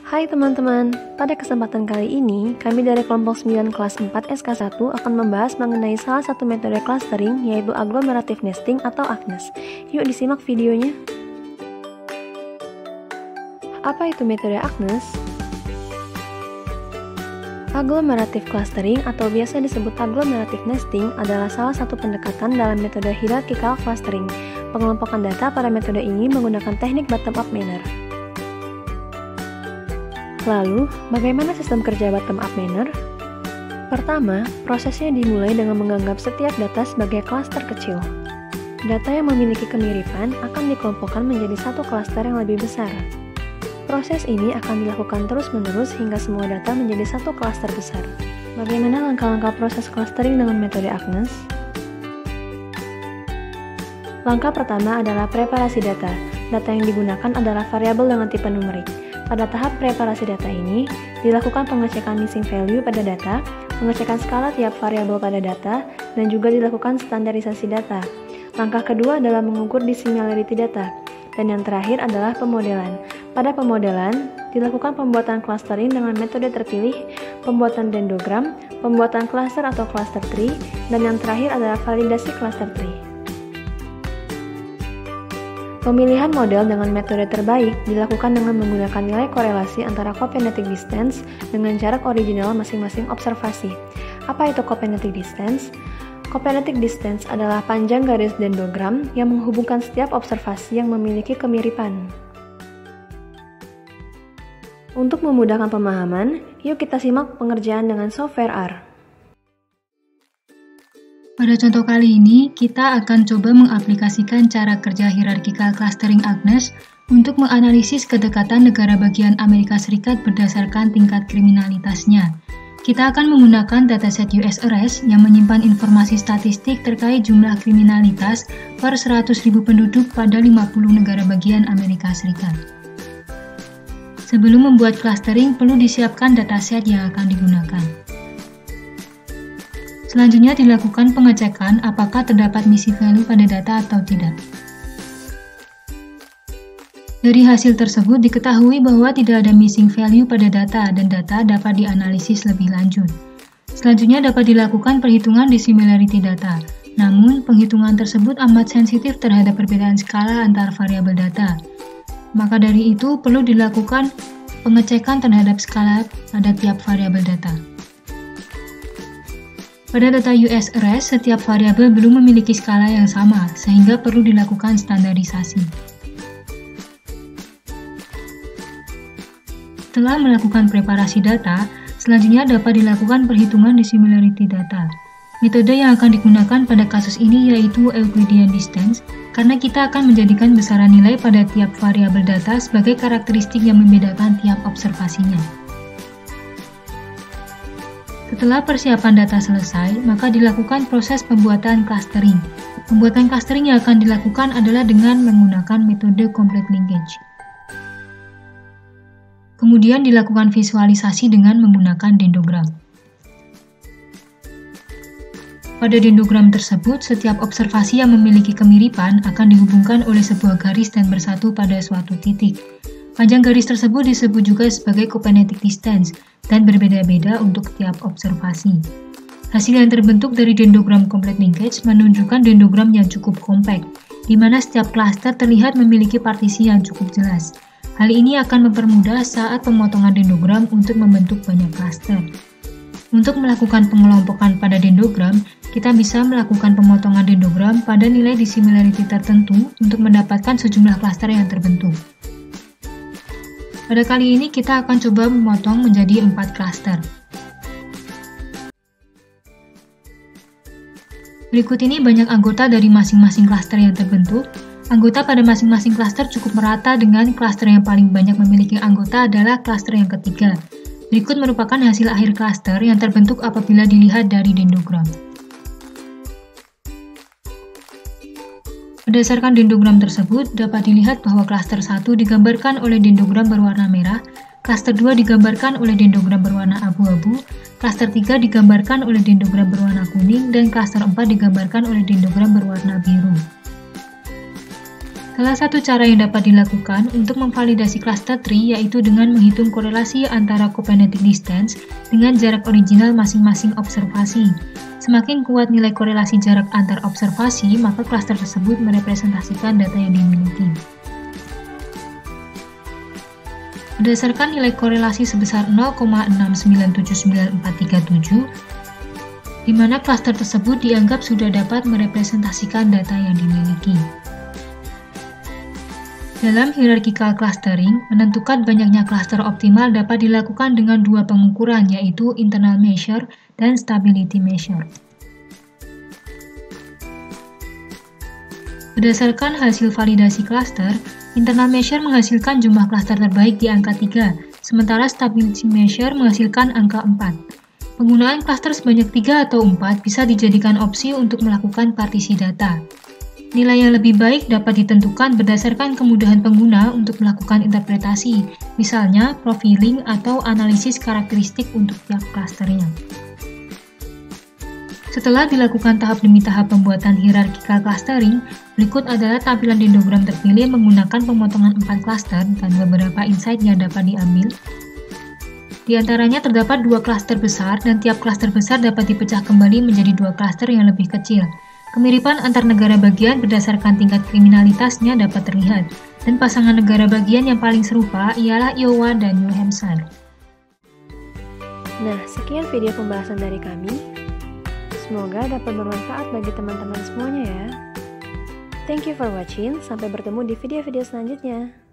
Hai teman-teman, pada kesempatan kali ini, kami dari kelompok 9 kelas 4 SK1 akan membahas mengenai salah satu metode clustering, yaitu agglomerative nesting atau AGNES. Yuk disimak videonya. Apa itu metode AGNES? Agglomerative clustering atau biasa disebut agglomerative nesting adalah salah satu pendekatan dalam metode hierarchical clustering. Pengelompokan data pada metode ini menggunakan teknik bottom-up manner. Lalu, bagaimana sistem kerja bottom-up manner? Pertama, prosesnya dimulai dengan menganggap setiap data sebagai klaster kecil. Data yang memiliki kemiripan akan dikelompokkan menjadi satu klaster yang lebih besar. Proses ini akan dilakukan terus-menerus hingga semua data menjadi satu klaster besar. Bagaimana langkah-langkah proses clustering dengan metode AGNES? Langkah pertama adalah preparasi data. Data yang digunakan adalah variabel dengan tipe numerik. Pada tahap preparasi data ini, dilakukan pengecekan missing value pada data, pengecekan skala tiap variabel pada data, dan juga dilakukan standarisasi data. Langkah kedua adalah mengukur dissimilarity data. Dan yang terakhir adalah pemodelan. Pada pemodelan, dilakukan pembuatan clustering dengan metode terpilih, pembuatan dendrogram, pembuatan cluster atau cluster tree, dan yang terakhir adalah validasi cluster tree. Pemilihan model dengan metode terbaik dilakukan dengan menggunakan nilai korelasi antara cokinetic distance dengan jarak original masing-masing observasi. Apa itu cokinetic distance? Cokinetic distance adalah panjang garis dendrogram yang menghubungkan setiap observasi yang memiliki kemiripan. Untuk memudahkan pemahaman, yuk kita simak pengerjaan dengan software R. Pada contoh kali ini, kita akan coba mengaplikasikan cara kerja hierarchical clustering AGNES untuk menganalisis kedekatan negara bagian Amerika Serikat berdasarkan tingkat kriminalitasnya. Kita akan menggunakan dataset USArest yang menyimpan informasi statistik terkait jumlah kriminalitas per 100.000 penduduk pada 50 negara bagian Amerika Serikat. Sebelum membuat clustering, perlu disiapkan dataset yang akan digunakan. Selanjutnya dilakukan pengecekan apakah terdapat missing value pada data atau tidak. Dari hasil tersebut diketahui bahwa tidak ada missing value pada data dan data dapat dianalisis lebih lanjut. Selanjutnya dapat dilakukan perhitungan dissimilarity data. Namun, penghitungan tersebut amat sensitif terhadap perbedaan skala antar variabel data. Maka dari itu perlu dilakukan pengecekan terhadap skala pada tiap variabel data. Pada data USArest, setiap variabel belum memiliki skala yang sama, sehingga perlu dilakukan standarisasi. Setelah melakukan preparasi data, selanjutnya dapat dilakukan perhitungan dissimilarity data. Metode yang akan digunakan pada kasus ini yaitu Euclidean distance, karena kita akan menjadikan besaran nilai pada tiap variabel data sebagai karakteristik yang membedakan tiap observasinya. Setelah persiapan data selesai, maka dilakukan proses pembuatan clustering. Pembuatan clustering yang akan dilakukan adalah dengan menggunakan metode complete linkage. Kemudian dilakukan visualisasi dengan menggunakan dendrogram. Pada dendrogram tersebut, setiap observasi yang memiliki kemiripan akan dihubungkan oleh sebuah garis dan bersatu pada suatu titik. Panjang garis tersebut disebut juga sebagai cokinetic distance dan berbeda-beda untuk tiap observasi. Hasil yang terbentuk dari dendrogram complete linkage menunjukkan dendrogram yang cukup kompak, di mana setiap klaster terlihat memiliki partisi yang cukup jelas. Hal ini akan mempermudah saat pemotongan dendrogram untuk membentuk banyak klaster. Untuk melakukan pengelompokan pada dendrogram, kita bisa melakukan pemotongan dendrogram pada nilai dissimilarity tertentu untuk mendapatkan sejumlah klaster yang terbentuk. Pada kali ini kita akan coba memotong menjadi 4 klaster. Berikut ini banyak anggota dari masing-masing klaster yang terbentuk. Anggota pada masing-masing klaster cukup merata dengan klaster yang paling banyak memiliki anggota adalah klaster yang ketiga. Berikut merupakan hasil akhir klaster yang terbentuk apabila dilihat dari dendrogram. Berdasarkan dendrogram tersebut, dapat dilihat bahwa klaster 1 digambarkan oleh dendrogram berwarna merah, klaster 2 digambarkan oleh dendrogram berwarna abu-abu, klaster 3 digambarkan oleh dendrogram berwarna kuning, dan klaster 4 digambarkan oleh dendrogram berwarna biru. Salah satu cara yang dapat dilakukan untuk memvalidasi cluster tree yaitu dengan menghitung korelasi antara cokinetic distance dengan jarak original masing-masing observasi. Semakin kuat nilai korelasi jarak antar observasi, maka cluster tersebut merepresentasikan data yang dimiliki. Berdasarkan nilai korelasi sebesar 0,6979437, di mana cluster tersebut dianggap sudah dapat merepresentasikan data yang dimiliki. Dalam hierarchical clustering, menentukan banyaknya cluster optimal dapat dilakukan dengan dua pengukuran, yaitu internal measure dan stability measure. Berdasarkan hasil validasi cluster, internal measure menghasilkan jumlah cluster terbaik di angka 3, sementara stability measure menghasilkan angka 4. Penggunaan cluster sebanyak 3 atau 4 bisa dijadikan opsi untuk melakukan partisi data. Nilai yang lebih baik dapat ditentukan berdasarkan kemudahan pengguna untuk melakukan interpretasi, misalnya profiling atau analisis karakteristik untuk tiap klasternya. Setelah dilakukan tahap demi tahap pembuatan hierarchical clustering, berikut adalah tampilan dendrogram terpilih menggunakan pemotongan 4 klaster dan beberapa insight yang dapat diambil. Di antaranya terdapat 2 klaster besar dan tiap klaster besar dapat dipecah kembali menjadi 2 klaster yang lebih kecil. Kemiripan antar negara bagian berdasarkan tingkat kriminalitasnya dapat terlihat, dan pasangan negara bagian yang paling serupa ialah Iowa dan New Hampshire. Nah, sekian video pembahasan dari kami. Semoga dapat bermanfaat bagi teman-teman semuanya ya. Thank you for watching, sampai bertemu di video-video selanjutnya.